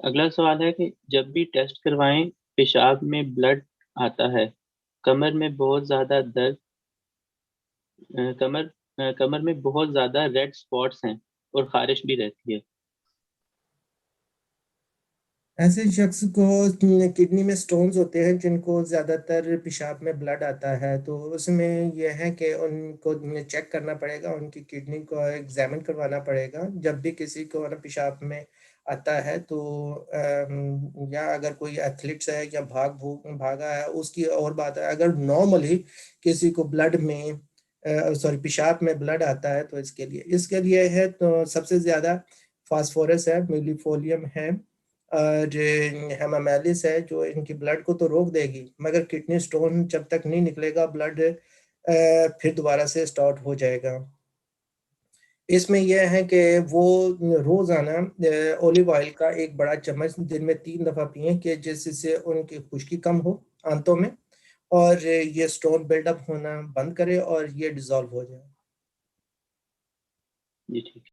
अगला सवाल है कि जब भी टेस्ट करवाएं पेशाब में ब्लड आता है, कमर में बहुत ज्यादा दर्द कमर में बहुत ज्यादा रेड स्पॉट्स हैं और खारिश भी रहती है। ऐसे शख्स को किडनी में स्टोन्स होते हैं जिनको ज्यादातर पेशाब में ब्लड आता है, तो उसमें यह है कि उनको चेक करना पड़ेगा, उनकी किडनी को एग्जामिन करवाना पड़ेगा। जब भी किसी को ना पेशाब में आता है तो या अगर कोई एथलीट्स है या भागा है उसकी और बात है। अगर नॉर्मली किसी को ब्लड में सॉरी पेशाब में ब्लड आता है तो इसके लिए है तो सबसे ज्यादा फास्फोरस है, मिलीफोलियम है और हेमामेलिस है, जो इनकी ब्लड को तो रोक देगी, मगर किडनी स्टोन जब तक नहीं निकलेगा ब्लड फिर दोबारा से स्टार्ट हो जाएगा। इसमें यह है कि वो रोजाना ओलिव ऑयल का एक बड़ा चम्मच दिन में 3 दफा पिए कि जिससे उनकी खुश्की कम हो आंतों में, और ये स्टोन बिल्डअप होना बंद करे और ये डिजॉल्व हो जाए। जी ठीक है।